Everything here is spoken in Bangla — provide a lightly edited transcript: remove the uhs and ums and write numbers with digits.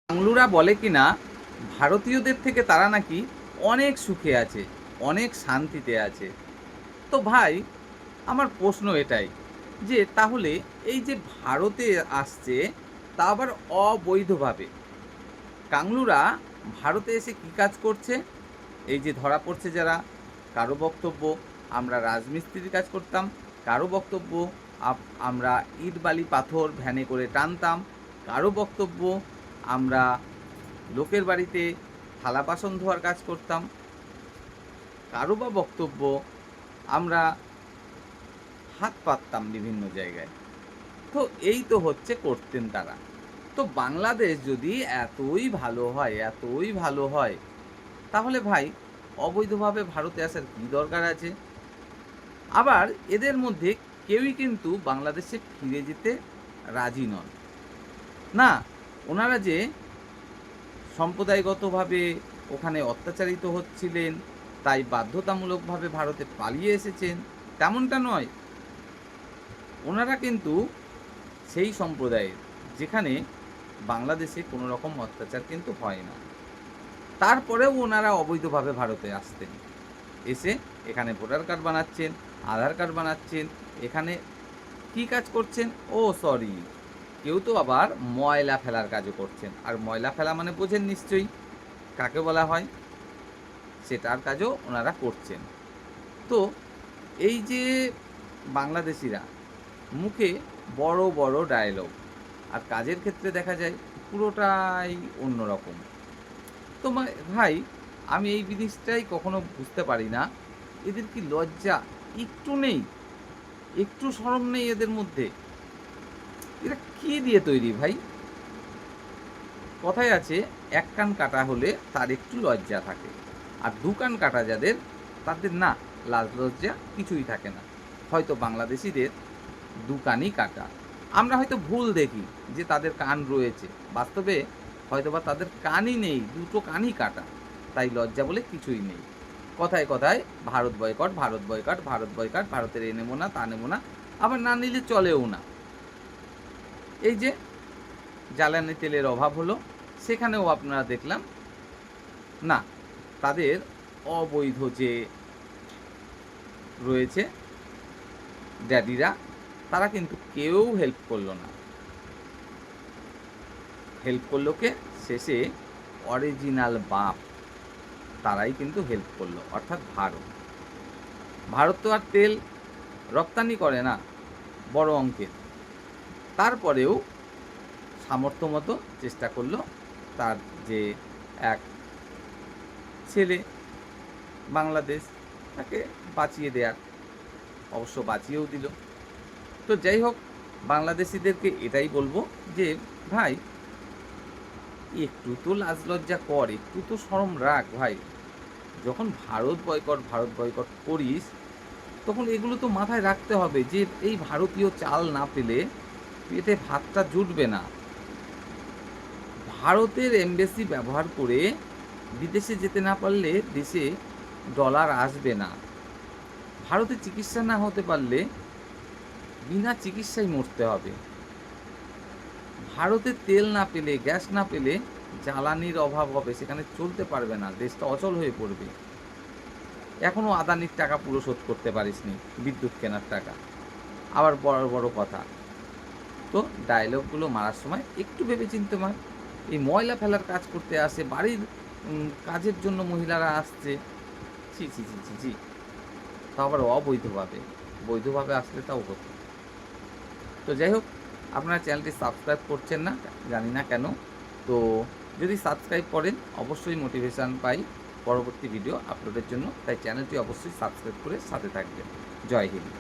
বাংলুরা বলে কিনা ভারতীয়দের থেকে তারা নাকি অনেক সুখে আছে, অনেক শান্তিতে আছে। তো ভাই, আমার প্রশ্ন এটাই যে তাহলে এই যে ভারতে আসছে, তা আবার অবৈধভাবে, কাংলুরা ভারতে এসে কি কাজ করছে? এই যে ধরা পড়ছে যারা, কারো বক্তব্য আমরা রাজমিস্ত্রির কাজ করতাম, কারো বক্তব্য আমরা ইট বালি পাথর ভ্যানে করে টানতাম, কারো বক্তব্য আমরা লোকের বাড়িতে থালা বাসন ধোয়ার কাজ করতাম, কারো বা বক্তব্য আমরা হাত পাততাম বিভিন্ন জায়গায়। তো এই তো হচ্ছে করতেন তারা। তো বাংলাদেশ যদি এতই ভালো হয়, এতই ভালো হয়, তাহলে ভাই অবৈধভাবে ভারতে আসার কী দরকার আছে? আবার এদের মধ্যে কেউই কিন্তু বাংলাদেশে ফিরে যেতে রাজি নন। না, ওনারা যে সম্প্রদায়গতভাবে ওখানে অত্যাচারিত হচ্ছিলেন, তাই বাধ্যতামূলকভাবে ভারতে পালিয়ে এসেছেন, তেমনটা নয়। ওনারা কিন্তু সেই সম্প্রদায়ের যেখানে বাংলাদেশে কোনো রকম অত্যাচার কিন্তু হয় না। তারপরেও ওনারা অবৈধভাবে ভারতে আসতেন, এসে এখানে ভোটার কার্ড বানাচ্ছেন, আধার কার্ড বানাচ্ছেন, এখানে কি কাজ করছেন? ও সরি, কেউ তো আবার ময়লা ফেলার কাজও করছেন। আর ময়লা ফেলা মানে বোঝেন নিশ্চয়ই কাকে বলা হয়, সেটার কাজও ওনারা করছেন। তো এই যে বাংলাদেশিরা মুখে বড় বড় ডায়লগ, আর কাজের ক্ষেত্রে দেখা যায় পুরোটাই অন্যরকম। তো ভাই, আমি এই জিনিসটাই কখনো বুঝতে পারি না, এদের কি লজ্জা একটু নেই? একটু শরম নেই এদের মধ্যে? এরা কি দিয়ে তৈরি ভাই? কথায় আছে, এক কান কাটা হলে তার একটু লজ্জা থাকে, আর দু কান কাটা যাদের, তাদের না লাজ লজ্জা কিছুই থাকে না। হয়তো বাংলাদেশিদের দু কানই কাটা। আমরা হয়তো ভুল দেখি যে তাদের কান রয়েছে, বাস্তবে হয়তোবা তাদের কানই নেই, দুটো কানই কাটা, তাই লজ্জা বলে কিছুই নেই। কথায় কথায় Bharat boycott, Bharat boycott, Bharat boycott, ভারতের এ নেবো না, তা নেবো না, আবার না নিলে চলেও না। এই যে জ্বালানি তেলের অভাব হলো, সেখানেও আপনারা দেখলাম না, তাদের অবৈধ যে রয়েছে ড্যাডিরা, তারা কিন্তু কেউ হেল্প করলো না। হেল্প করলো কে? শেষে অরিজিনাল বাপ, তারাই কিন্তু হেল্প করলো, অর্থাৎ ভারত। ভারত তো আর তেল রপ্তানি করে না বড় অঙ্কের, তারপরেও সামর্থ্য মতো চেষ্টা করলো তার যে এক ছেলে বাংলাদেশ, তাকে বাঁচিয়ে দেয়ার, অবশ্য বাঁচিয়েও দিল। তো যাই হোক, বাংলাদেশিদেরকে এটাই বলবো যে ভাই, একটু তো লাজ লজ্জা কর, একটু তো শরম রাখ ভাই। যখন ভারত বয়কট, ভারত বয়কট করিস, তখন এগুলো তো মাথায় রাখতে হবে যে এই ভারতীয় চাল না পেলে পেটে ভাতটা জুটবে না। ভারতের এমবেসি ব্যবহার করে বিদেশে যেতে না পারলে দেশে ডলার আসবে না। ভারতে চিকিৎসা না হতে পারলে বিনা চিকিৎসায় মরতে হবে। ভারতে তেল না পেলে, গ্যাস না পেলে জ্বালানির অভাব হবে, সেখানে চলতে পারবে না, দেশটা অচল হয়ে পড়বে। এখনও আদানির টাকা পুরো শোধ করতে পারিসনি, বিদ্যুৎ কেনার টাকা, আবার বড় বড় কথা। তো ডায়লগগুলো মারার সময় একটু ভেবেচিন্তে মার। এই ময়লা ফেলার কাজ করতে আসে, বাড়ির কাজের জন্য মহিলারা আসছে, ছি ছি ছি ছি ছি, তাও আবার অবৈধভাবে। বৈধভাবে আসলে তাও হতো। তো যাই হোক, আপনারা চ্যানেলটি সাবস্ক্রাইব করছেন না, জানি না কেন। তো যদি সাবস্ক্রাইব করেন, অবশ্যই মোটিভেশান পাই পরবর্তী ভিডিও আপলোডের জন্য, তাই চ্যানেলটি অবশ্যই সাবস্ক্রাইব করে সাথে থাকবেন। জয় হিন্দ।